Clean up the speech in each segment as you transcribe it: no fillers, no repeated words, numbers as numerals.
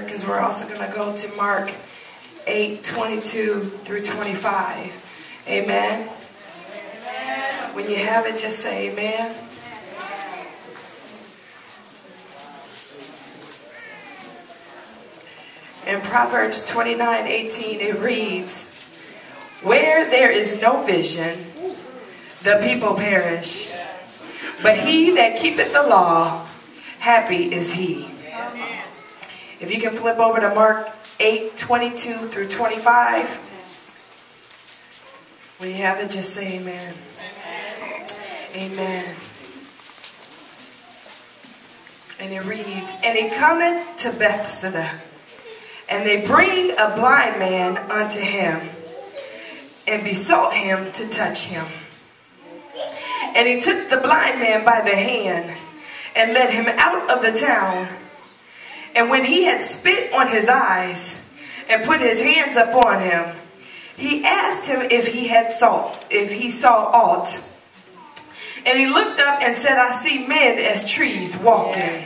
scripture because we're also going to go to Mark 8:22 through 25. Amen. When you have it, just say amen. In Proverbs 29:18 it reads, "Where there is no vision, the people perish. But he that keepeth the law, happy is he." If you can flip over to Mark 8:22 through 25. When you have it, just say amen. Amen. And it reads, "And he cometh to Bethsaida, and they bring a blind man unto him, and besought him to touch him. And he took the blind man by the hand, and led him out of the town. And when he had spit on his eyes, and put his hands upon him, he asked him if he saw aught. And he looked up and said, I see men as trees walking.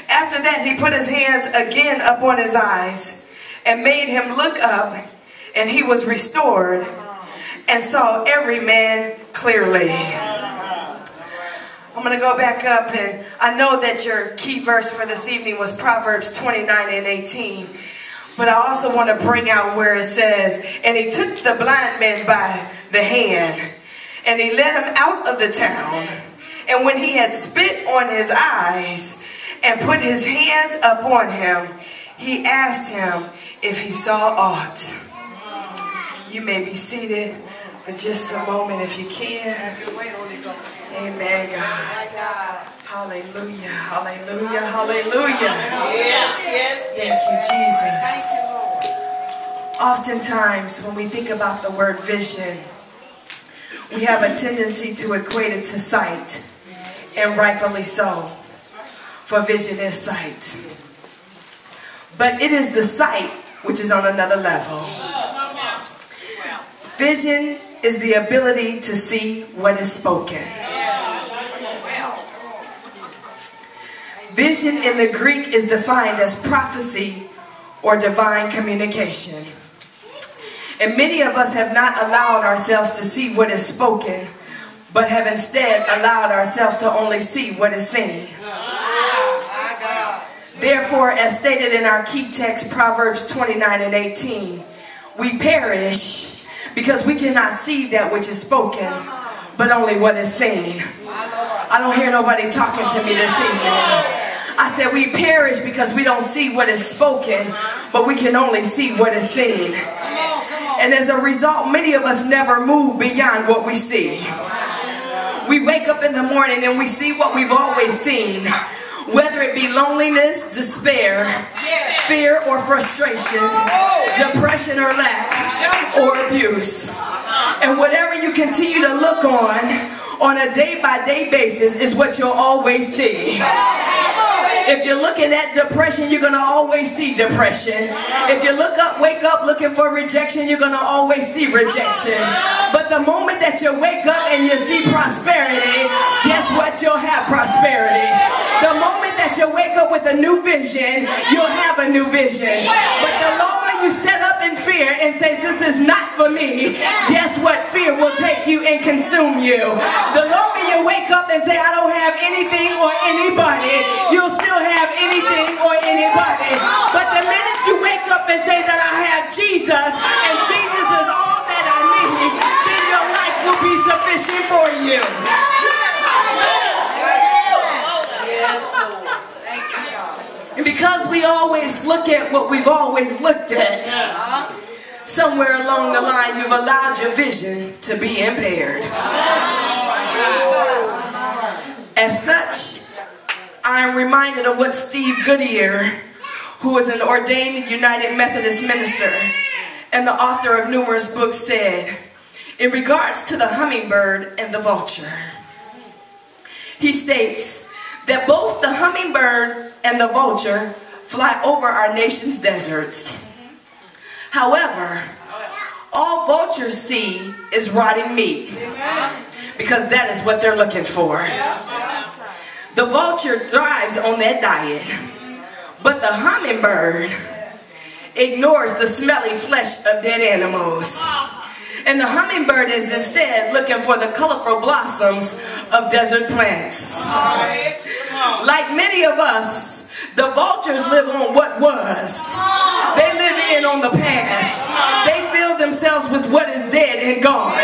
After that he put his hands again upon his eyes, and made him look up, and he was restored, and saw every man clearly." I'm going to go back up, and I know that your key verse for this evening was Proverbs 29:18. But I also want to bring out where it says, "And he took the blind man by the hand, and he led him out of the town. And when he had spit on his eyes, and put his hands upon him, he asked him if he saw aught." You may be seated for just a moment if you can. Amen, God. Hallelujah, hallelujah, hallelujah. Thank you, Jesus. Oftentimes when we think about the word vision, we have a tendency to equate it to sight, and rightfully so, for vision is sight. But it is the sight which is on another level. Vision is the ability to see what is spoken. Vision in the Greek is defined as prophecy or divine communication. And many of us have not allowed ourselves to see what is spoken, but have instead allowed ourselves to only see what is seen. Therefore, as stated in our key text, Proverbs 29:18, we perish because we cannot see that which is spoken, but only what is seen. I don't hear nobody talking to me this evening. I said we perish because we don't see what is spoken, but we can only see what is seen. And as a result, many of us never move beyond what we see. We wake up in the morning and we see what we've always seen, whether it be loneliness, despair, fear or frustration, depression or lack, or abuse. And whatever you continue to look on a day-by-day basis is what you'll always see. If you're looking at depression, you're going to always see depression. If you wake up looking for rejection, you're going to always see rejection. But the moment that you wake up and you see prosperity, guess what? You'll have prosperity. The moment that you wake up with a new vision, you'll have a new vision. But the longer you set up in fear and say, this is not for me, guess what? Fear will take you and consume you. The longer you wake up and say, I don't have anything or anybody, you'll still have anything or anybody. But the minute you wake up and say that I have Jesus and Jesus is all that I need, then your life will be sufficient for you. And because we always look at what we've always looked at, somewhere along the line you've allowed your vision to be impaired. As such, I am reminded of what Steve Goodyear, who was an ordained United Methodist minister and the author of numerous books, said in regards to the hummingbird and the vulture. He states that both the hummingbird and the vulture fly over our nation's deserts. However, all vultures see is rotting meat, because that is what they're looking for. The vulture thrives on that diet, But the hummingbird ignores the smelly flesh of dead animals. And the hummingbird is instead looking for the colorful blossoms of desert plants. Like many of us, the vultures live on what was. They live in on the past. They fill themselves with what is dead and gone.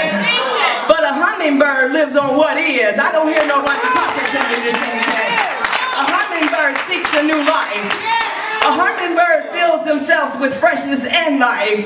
But a hummingbird lives on what is. I don't hear nobody talking to me this evening. A hummingbird seeks a new life. A hummingbird fills themselves with freshness and life.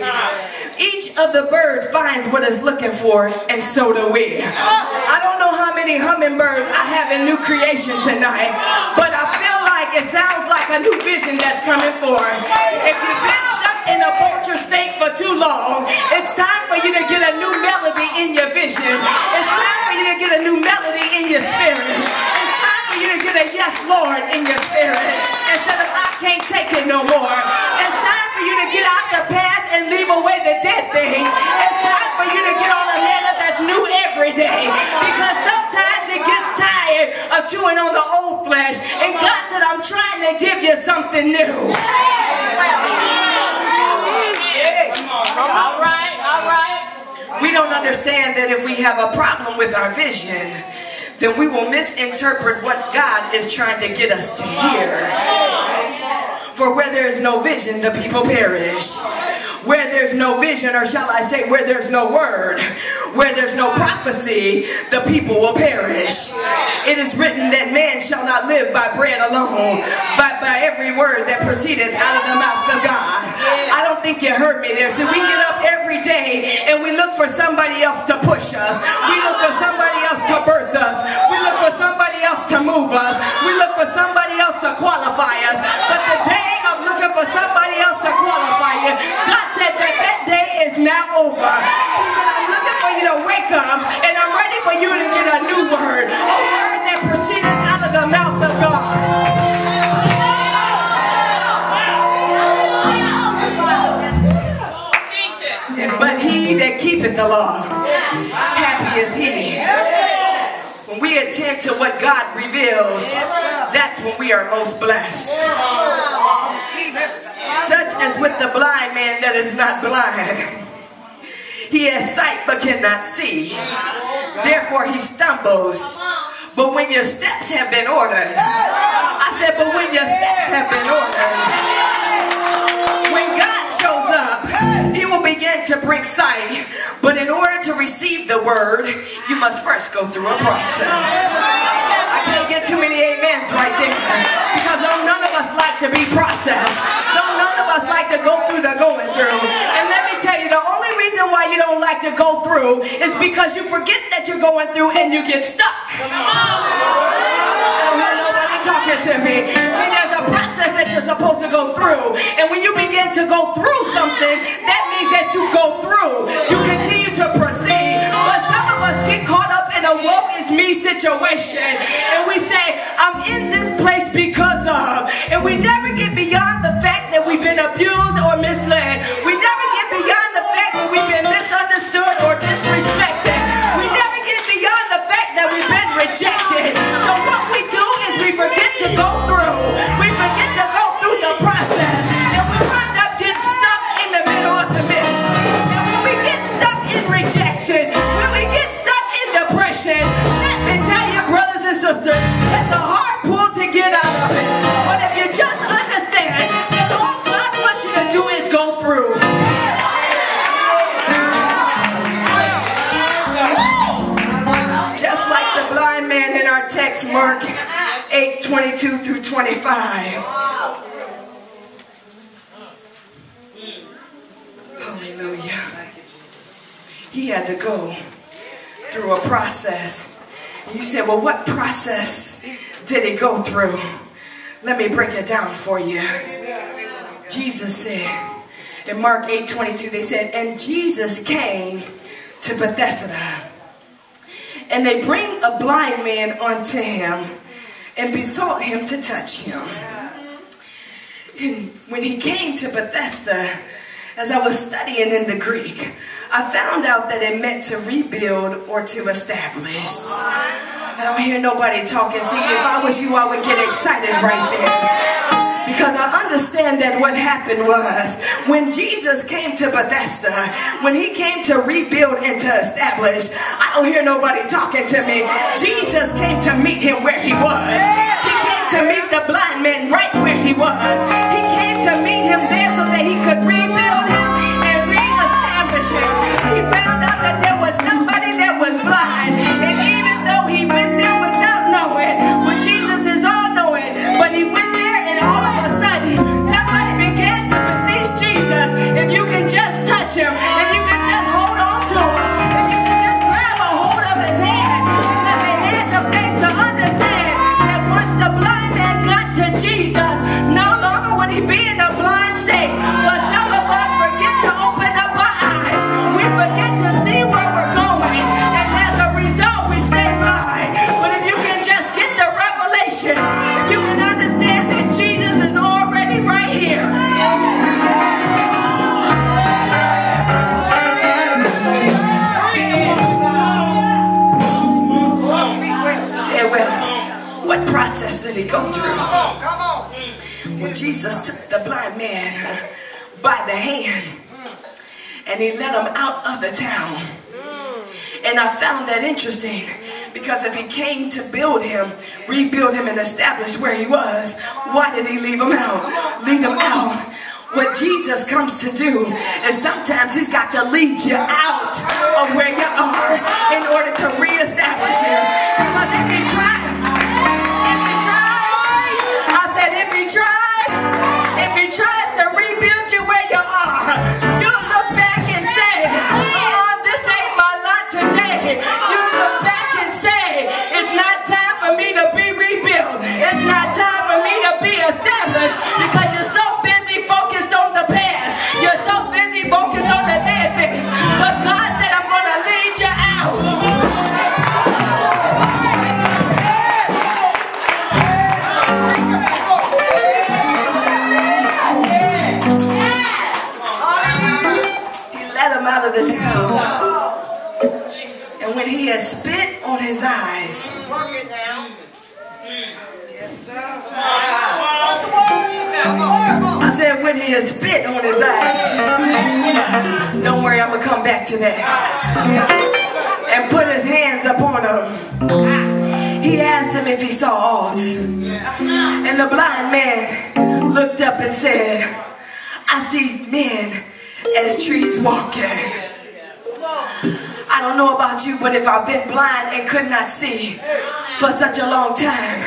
Each of the bird finds what it's looking for, and so do we. I don't know how many hummingbirds I have in new creation tonight, but I feel like it sounds like a new vision that's coming forth. If you've been stuck in a vulture state for too long, it's time for you to get a new melody in your vision. It's time for you to get a new melody in your spirit. It's time for you to get a yes, Lord, in your spirit. Instead of I can't take it no more. It's time for you to get out the past and leave away the dead things. It's time for you to get on a manna that's new every day. Because sometimes it gets tired of chewing on the old flesh. And God said, I'm trying to give you something new. All right. We don't understand that if we have a problem with our vision, then we will misinterpret what God is trying to get us to hear. For where there is no vision, the people perish. Where there's no vision, or shall I say, where there's no word, where there's no prophecy, the people will perish. It is written that man shall not live by bread alone, but by every word that proceedeth out of the mouth of God. I don't think you heard me there. So we get up every day and we look for somebody else to push us. We look for somebody else to birth us. We look for somebody else to move us. We look for somebody else to qualify us. But the day of looking for somebody else to qualify you, God said that day is now over. He said, I'm looking for you to wake up, and I'm ready for you to get a new word. A word that proceeded out of the mouth of God. But he that keepeth the law, happy is he. When we attend to what God reveals, that's when we are most blessed. Such as with the blind man that is not blind. He has sight but cannot see. Therefore he stumbles. But when your steps have been ordered, I said, but when your steps have been ordered, when God shows up, he will begin to bring sight. But in order to receive the word, you must first go through a process. I can't get too many amens right there, because none of us like to be processed. None of us like to go through the going through. And let me tell you, the only reason why you don't like to go through is because you forget that you're going through and you get stuck. I don't hear nobody talking to me. See, there's a process that you're supposed to go through. And when you begin to go through something, that means that you go through. You continue to proceed. But some of us get caught up in a woe is me situation. And we say, I'm in this place because of. And we never get beyond the fact that we've been abused or misled. We never get beyond the fact that we've been misunderstood or disrespected. We never get beyond the fact that we've been rejected. So what we do is we forget to go through. We forget to go through the process. And we wind up getting stuck in the middle of the midst. And when we get stuck in rejection, when we get stuck in depression, let me tell you, brothers and sisters, it's a hard pull to get out of it. But if you just understand that all God wants you to do is go through. Just like the blind man in our text, Mark 8:22 through 25. Hallelujah. He had to go through a process. You said, well, what process did he go through? Let me break it down for you. Jesus said, in Mark 8:22, they said, and Jesus came to Bethesda. And they bring a blind man unto him and besought him to touch him. And when he came to Bethesda, as I was studying in the Greek, I found out that it meant to rebuild or to establish. I don't hear nobody talking. See, if I was you, I would get excited right there. Because I understand that what happened was when Jesus came to Bethesda, when he came to rebuild and to establish, I don't hear nobody talking to me. Jesus came to meet him where he was. He came to meet the blind man right where he was. He came to meet him there so that he could rebuild him and reestablish him. He found out that there was somebody that was blind, and even though he went there without knowing, well, Jesus is all knowing, but he went there and all of a sudden somebody began to beseech Jesus, if you can just touch him, if you can just hold on to him, if you can just grab a hold of his hand. And they had the faith to understand that once the blind man got to Jesus, no longer would he be in a blind state. But some of us forget to open up our eyes. We forget to see where we're going, and as a result we stay blind. But if you can just get the revelation, if you can understand that Jesus is already right here. Say, well, what process did he go through? Well, Jesus took the blind man by the hand and he led him out of the town. And I found that interesting, because if he came to build him, rebuild him, and establish where he was, why did he leave him out? Lead him out. What Jesus comes to do is sometimes he's got to lead you out of where you are in order to reestablish you. Because if he tries, I said if he tries to rebuild you where you are, you'll look back and say, oh, this ain't my lot today. You look back and say, it's not time for me to be rebuilt. It's not time for me to be established, because you're so busy focused on the past. You're so busy focused on the dead things. But God said, I'm going to lead you out. Out of the town, and when he had spit on his eyes, yes, sir. I said when he had spit on his eyes, don't worry, I'm gonna come back to that, and put his hands upon him, he asked him if he saw aught, and the blind man looked up and said, I see men as trees walking. I don't know about you, but if I've been blind and could not see for such a long time,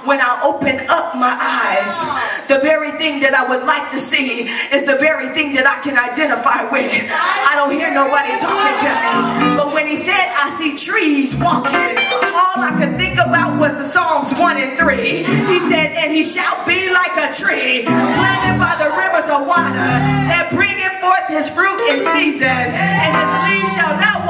when I open up my eyes, the very thing that I would like to see is the very thing that I can identify with. I don't hear nobody talking to me, but when he said I see trees walking, all I could think about was the Psalms 1 and 3. He said, and he shall be like a tree planted by the rivers of water, that bringeth forth his fruit in season, and his leaves shall not